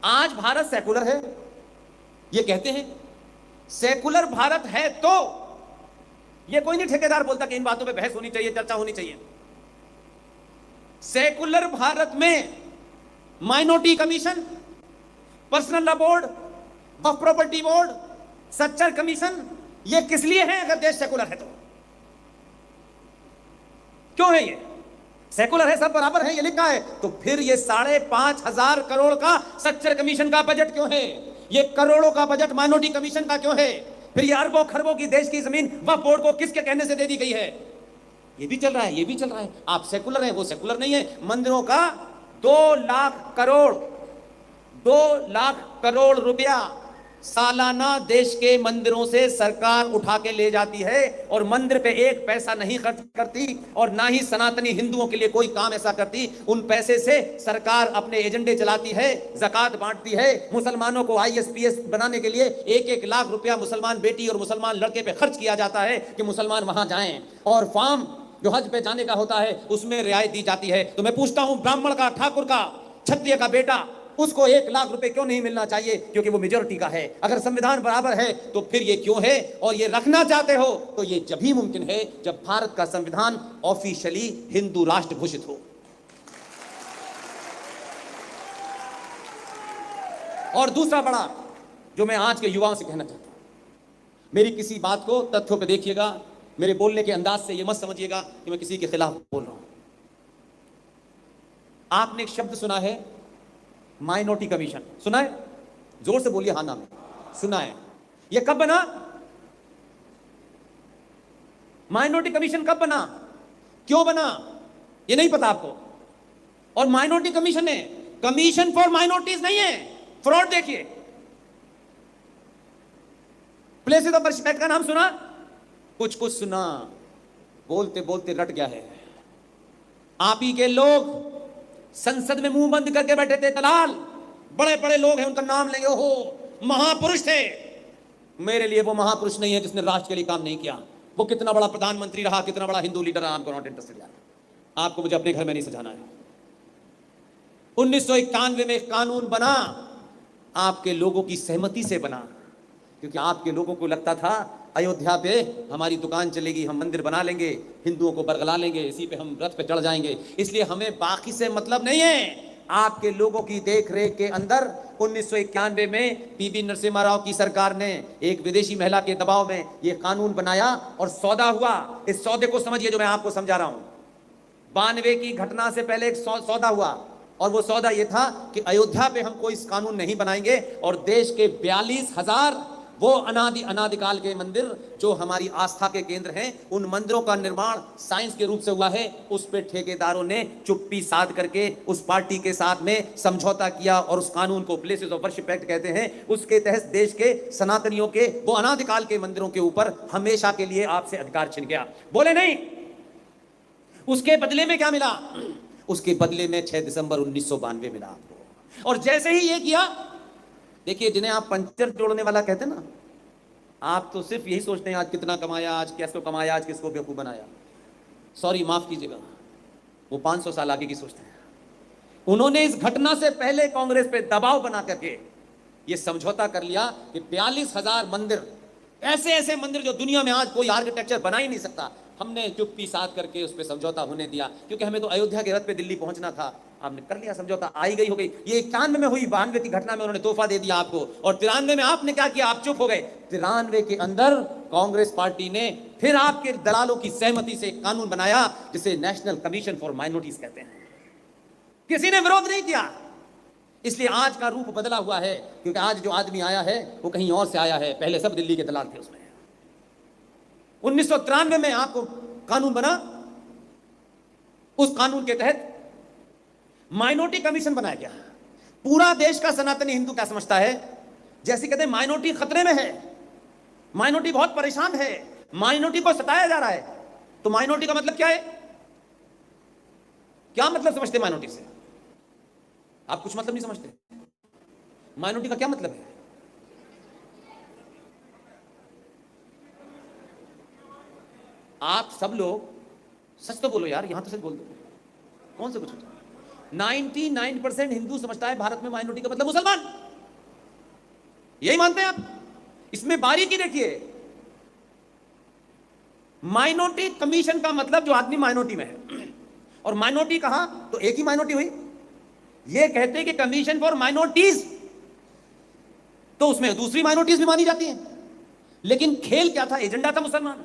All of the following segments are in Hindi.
आज भारत सेकुलर है, ये कहते हैं सेकुलर भारत है, तो ये कोई नहीं ठेकेदार बोलता कि इन बातों पे बहस होनी चाहिए, चर्चा होनी चाहिए। सेकुलर भारत में minority commission, personal law board, वक्फ प्रॉपर्टी बोर्ड, सच्चर कमीशन, ये किस लिए है? अगर देश सेकुलर है तो क्यों है? ये सेकुलर है, सब बराबर है, ये लिखा है, तो फिर ये 5,500 करोड़ का सच्चर कमीशन का बजट क्यों है? ये करोड़ों का बजट माइनॉरिटी कमीशन का क्यों है? फिर ये अरबों खरबों की देश की जमीन वक्फ बोर्ड को किसके कहने से दे दी गई है? ये भी चल रहा है, ये भी चल रहा है। आप सेकुलर हैं, वो सेकुलर नहीं है। मंदिरों का 2 लाख करोड़, 2 लाख करोड़ रुपया सालाना देश के मंदिरों से सरकार उठा के ले जाती है और मंदिर पे एक पैसा नहीं खर्च करती और ना ही सनातनी हिंदुओं के लिए कोई काम ऐसा करती। उन पैसे से सरकार अपने एजेंडे चलाती है, ज़कात बांटती है, मुसलमानों को ISPS बनाने के लिए 1-1 लाख रुपया मुसलमान बेटी और मुसलमान लड़के पे खर्च किया जाता है कि मुसलमान वहां जाएं, और फार्म जो हज पे जाने का होता है उसमें रियायत दी जाती है। तो मैं पूछता हूं, ब्राह्मण का, ठाकुर का, क्षत्रिय का बेटा, उसको 1 लाख रुपए क्यों नहीं मिलना चाहिए? क्योंकि वो मेजॉरिटी का है। अगर संविधान बराबर है तो फिर ये क्यों है? और ये रखना चाहते हो तो ये जब ही मुमकिन है जब भारत का संविधान ऑफिशियली हिंदू राष्ट्र घोषित हो। और दूसरा बड़ा जो मैं आज के युवाओं से कहना चाहता हूं, मेरी किसी बात को तथ्यों पे देखिएगा, मेरे बोलने के अंदाज से ये मत समझिएगा कि मैं किसी के खिलाफ बोल रहा हूं। आपने एक शब्द सुना है, माइनॉरिटी कमीशन, सुना है? जोर से बोलिए, हाँ ना में सुना है। ये कब बना? माइनॉरिटी कमीशन कब बना, क्यों बना, ये नहीं पता आपको? और माइनॉरिटी कमीशन है, कमीशन फॉर माइनॉरिटीज नहीं है। फ्रॉड देखिए, प्लेसेस ऑफ रिस्पेक्ट का नाम सुना? कुछ कुछ सुना, बोलते बोलते रट गया है। आप ही के लोग संसद में मुंह बंद करके बैठे थे, दलाल, बड़े बड़े लोग हैं, उनका नाम लेंगे, ओहो महापुरुष थे। मेरे लिए वो महापुरुष नहीं है जिसने राष्ट्र के लिए काम नहीं किया। वो कितना बड़ा प्रधानमंत्री रहा, कितना बड़ा हिंदू लीडर रहा, आपको नॉट इंटरेस्टेड यार। आपको मुझे अपने घर में नहीं सजाना है। 1991 में कानून बना, आपके लोगों की सहमति से बना, क्योंकि आपके लोगों को लगता था अयोध्या पे हमारी दुकान चलेगी, हम मंदिर बना लेंगे, हिंदुओं को बरगला लेंगे, इसी पे हम रथ पे चढ़ जाएंगे, इसलिए हमें बाकी से मतलब नहीं है। आपके लोगों की देखरेख के अंदर 1991 में पीवी नरसिम्हा राव की सरकार ने एक विदेशी महिला के दबाव में यह कानून बनाया और सौदा हुआ। इस सौदे को समझिए जो मैं आपको समझा रहा हूं। 92 की घटना से पहले एक सौदा हुआ, और वो सौदा यह था कि अयोध्या पे हम कोई कानून नहीं बनाएंगे और देश के 42,000 वो अनादिकाल के मंदिर जो हमारी आस्था के केंद्र हैं, उन मंदिरों का निर्माण साइंस के रूप से हुआ है। उस पे ठेकेदारों ने चुप्पी साध करके उस पार्टी के साथ में समझौता किया और उस कानून को प्लेसेस ऑफ वर्शिप एक्ट कहते हैं, उसके तहत देश के सनातनियों के वो अनादिकाल के मंदिरों के ऊपर हमेशा के लिए आपसे अधिकार छिन गया। बोले नहीं। उसके बदले में क्या मिला? उसके बदले में 6 दिसंबर 1992 मिला आपको। और जैसे ही ये किया, देखिए, जिन्हें आप पंचर जोड़ने वाला कहते हैं ना, आप तो सिर्फ यही सोचते हैं आज कितना कमाया, आज कैसे कमाया, आज किसको बेवकूफ बनाया। सॉरी, माफ कीजिएगा, वो 500 साल आगे की सोचते हैं। उन्होंने इस घटना से पहले कांग्रेस पे दबाव बना करके ये समझौता कर लिया कि 42,000 मंदिर, ऐसे ऐसे मंदिर जो दुनिया में आज कोई आर्किटेक्चर बना ही नहीं सकता, हमने चुप्पी साध करके उस पर समझौता होने दिया, क्योंकि हमें तो अयोध्या के रथ पे दिल्ली पहुंचना था। आपने कर लिया समझौता, आई गई हो गई। ये 91 में हुई, 92 की घटना में उन्होंने तोहफा दे दिया आपको, और 93 में आपने क्या किया? आप चुप हो गए। 93 के अंदर कांग्रेस पार्टी ने फिर आपके दलालों की सहमति से कानून बनाया जिसे नेशनल कमीशन फॉर माइनॉरिटीज कहते हैं। किसी ने विरोध नहीं किया, इसलिए आज का रूप बदला हुआ है, क्योंकि आज जो आदमी आया है वो कहीं और से आया है, पहले सब दिल्ली के दलाल थे उसमें। 1993 में आपको कानून बना, उस कानून के तहत माइनॉरिटी कमीशन बनाया गया। पूरा देश का सनातनी हिंदू क्या समझता है? जैसे कहते हैं माइनॉरिटी खतरे में है, माइनॉरिटी बहुत परेशान है, माइनॉरिटी को सताया जा रहा है। तो माइनॉरिटी का मतलब क्या है? क्या मतलब समझते माइनॉरिटी से? आप कुछ मतलब नहीं समझते। माइनॉरिटी का क्या मतलब है? आप सब लोग सच तो बोलो यार, यहां तो सच बोल दो। कौन से कुछ होता है? 99% हिंदू समझता है भारत में माइनॉरिटी का मतलब मुसलमान। यही मानते हैं आप? इसमें बारीकी देखिए, माइनॉरिटी कमीशन का मतलब जो आदमी माइनॉरिटी में है, और माइनॉरिटी कहां, तो एक ही माइनॉरिटी हुई। ये कहते हैं कि कमीशन फॉर माइनॉरिटीज, तो उसमें दूसरी माइनॉरिटीज भी मानी जाती हैं, लेकिन खेल क्या था, एजेंडा था मुसलमान।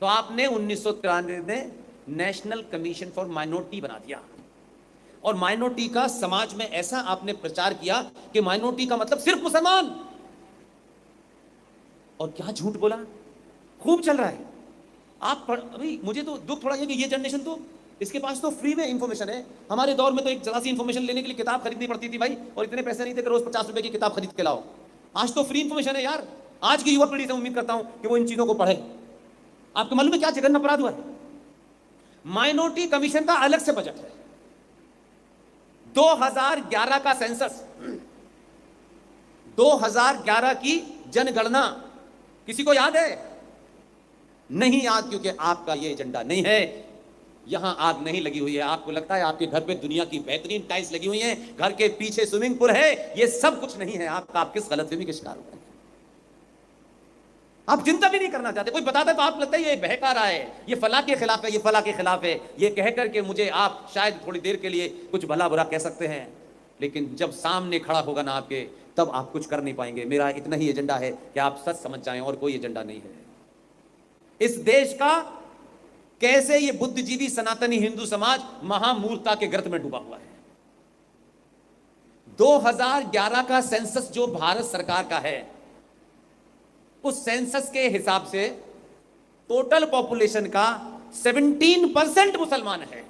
तो आपने 1993 में नेशनल कमीशन फॉर माइनॉरिटी बना दिया, और माइनॉरिटी का समाज में ऐसा आपने प्रचार किया कि माइनॉरिटी का मतलब सिर्फ मुसलमान। और क्या झूठ बोला, खूब चल रहा है। आप अभी मुझे तो दुख थोड़ा है कि ये जनरेशन तो इसके पास तो फ्री में इंफॉर्मेशन है। हमारे दौर में तो एक जरा सी इंफॉर्मेशन लेने के लिए किताब खरीदनी पड़ती थी भाई, और इतने पैसे नहीं थे कि रोज 50 रुपए की किताब खरीद के लाओ। आज तो फ्री इंफॉर्मेशन है यार। आज की युवा पीढ़ी से उम्मीद करता हूं कि वो इन चीजों को पढ़े। आपको मालूम है क्या जघन्य अपराध हुआ है? माइनॉरिटी कमीशन का अलग से बजट है। 2011 का सेंसस, 2011 की जनगणना किसी को याद है? नहीं याद, क्योंकि आपका ये एजेंडा नहीं है। यहां आग नहीं लगी हुई है। आपको लगता है आपके घर पे दुनिया की बेहतरीन टाइल्स लगी हुई हैं, घर के पीछे स्विमिंग पूल है। ये सब कुछ नहीं है। आप किस गलतफहमी के शिकार हो गए? आप चिंता भी नहीं करना चाहते। कोई बताता है तो आप लगता है ये बहका रहा है, ये फला के खिलाफ है, ये फला के खिलाफ है। ये कह करके मुझे आप शायद थोड़ी देर के लिए कुछ भला बुरा कह सकते हैं, लेकिन जब सामने खड़ा होगा ना आपके, तब आप कुछ कर नहीं पाएंगे। मेरा इतना ही एजेंडा है कि आप सच समझ जाएं, और कोई एजेंडा नहीं है। इस देश का कैसे ये बुद्धिजीवी सनातनी हिंदू समाज महामूर्खता के गर्त में डूबा हुआ है। 2011 का सेंसस जो भारत सरकार का है, उस सेंसस के हिसाब से टोटल पॉपुलेशन का 17% मुसलमान है।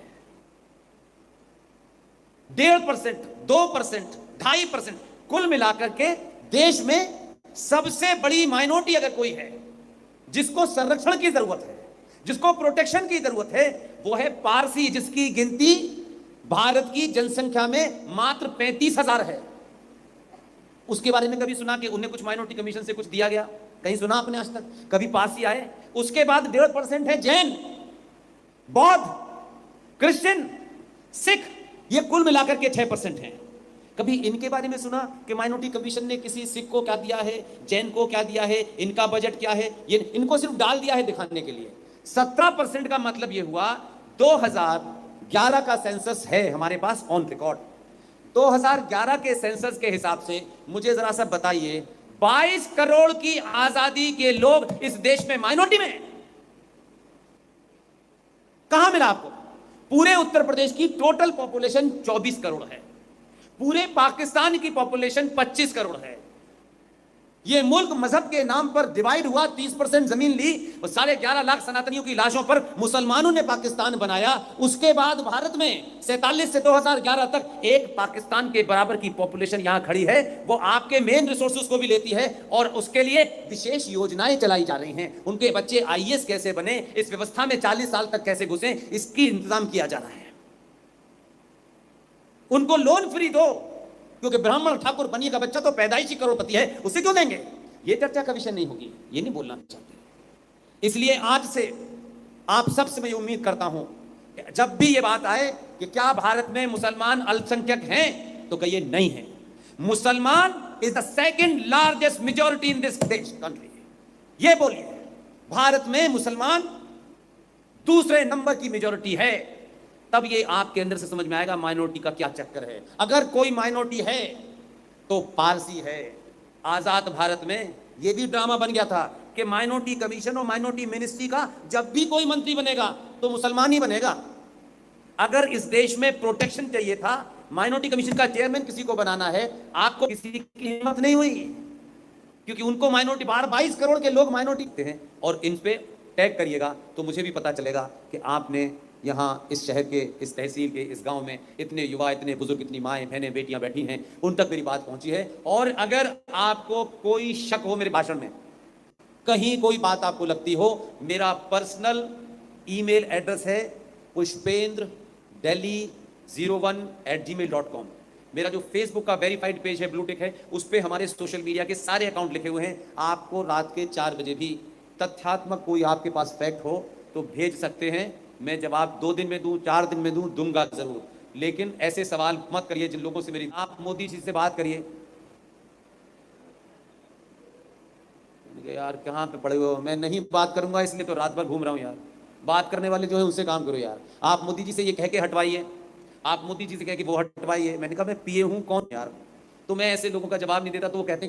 1.5%, 2%, 2.5%, कुल मिलाकर के देश में सबसे बड़ी माइनॉरिटी अगर कोई है जिसको संरक्षण की जरूरत है, जिसको प्रोटेक्शन की जरूरत है, वो है पारसी, जिसकी गिनती भारत की जनसंख्या में मात्र 35,000 है। उसके बारे में कभी सुना कि उन्हें कुछ माइनॉरिटी कमीशन से कुछ दिया गया? कहीं सुना आपने आज तक? कभी पारसी आए? उसके बाद 1.5% है जैन, बौद्ध, क्रिश्चियन, सिख, ये कुल मिलाकर के 6% हैं। कभी इनके बारे में सुना कि माइनॉरिटी कमीशन ने किसी सिख को क्या दिया है, जैन को क्या दिया है, इनका बजट क्या है? ये इनको सिर्फ डाल दिया है दिखाने के लिए। 17% का मतलब ये हुआ 2011 का सेंसस है हमारे पास ऑन रिकॉर्ड। 2011 के सेंसस के हिसाब से मुझे जरा सा बताइए, 22 करोड़ की आजादी के लोग इस देश में माइनॉरिटी में हैं। कहां मिला आपको? पूरे उत्तर प्रदेश की टोटल पॉपुलेशन 24 करोड़ है। पूरे पाकिस्तान की पॉपुलेशन 25 करोड़ है। यह मुल्क मजहब के नाम पर डिवाइड हुआ, 30% जमीन ली, और 11.5 लाख सनातनियों की लाशों पर मुसलमानों ने पाकिस्तान बनाया। उसके बाद भारत में 47 से 2011 तक एक पाकिस्तान के बराबर की पॉपुलेशन यहां खड़ी है। वो आपके मेन रिसोर्सेज को भी लेती है, और उसके लिए विशेष योजनाएं चलाई जा रही हैं। उनके बच्चे IAS कैसे बने, इस व्यवस्था में 40 साल तक कैसे घुसे, इसकी इंतजाम किया जा रहा है। उनको लोन फ्री दो, क्योंकि ब्राह्मण ठाकुर बनिए का बच्चा तो पैदाइशी करोड़पति है, उसे क्यों देंगे? ये चर्चा का विषय नहीं होगी, ये नहीं बोलना चाहते। इसलिए आज से आप सबसे मैं उम्मीद करता हूं कि जब भी ये बात आए कि क्या भारत में मुसलमान अल्पसंख्यक हैं, तो कहिए नहीं है। मुसलमान is the second largest majority in this देश कंट्री। ये बोलिए, भारत में मुसलमान दूसरे नंबर की मेजॉरिटी है। तब ये आपके अंदर से समझ में आएगा माइनॉरिटी का क्या चक्कर है। अगर कोई माइनॉरिटी है तो पारसी है। आजाद भारत में ये भी ड्रामा बन गया था कि माइनॉरिटी कमीशन और माइनॉरिटी मिनिस्ट्री का जब भी कोई मंत्री बनेगा तो मुसलमान ही बनेगा। अगर इस देश में प्रोटेक्शन चाहिए था, माइनॉरिटी कमीशन का चेयरमैन किसी को बनाना है, आपको किसी की हिम्मत नहीं हुई, क्योंकि उनको माइनॉरिटी 22 करोड़ के लोग माइनॉरिटी हैं। और इन पे टैग करिएगा तो मुझे भी पता चलेगा कि आपने यहाँ इस शहर के, इस तहसील के, इस गांव में इतने युवा, इतने बुजुर्ग, इतनी माएँ बहनें बेटियां बैठी हैं, उन तक मेरी बात पहुंची है। और अगर आपको कोई शक हो मेरे भाषण में, कहीं कोई बात आपको लगती हो, मेरा पर्सनल ईमेल एड्रेस है pushpendra.delhi01@gmail.com। मेरा जो फेसबुक का वेरीफाइड पेज है, ब्लूटिक है, उस पर हमारे सोशल मीडिया के सारे अकाउंट लिखे हुए हैं। आपको रात के 4 बजे भी तथ्यात्मक कोई आपके पास फैक्ट हो तो भेज सकते हैं। मैं जवाब 2 दिन में दूं, 4 दिन में दूं, दूंगा जरूर। लेकिन ऐसे सवाल मत करिए जिन लोगों से मेरी, आप मोदी जी से बात करिए। यार कहाँ पे पड़े हो, मैं नहीं बात करूंगा इसलिए तो रात भर घूम रहा हूँ यार। बात करने वाले जो है उनसे काम करो यार। आप मोदी जी से ये कह के हटवाइए, आप मोदी जी से कह के वो हटवाइए। मैंने कहा मैं पीए हूँ कौन यार, तो मैं ऐसे लोगों का जवाब नहीं देता, तो वो कहते हैं कि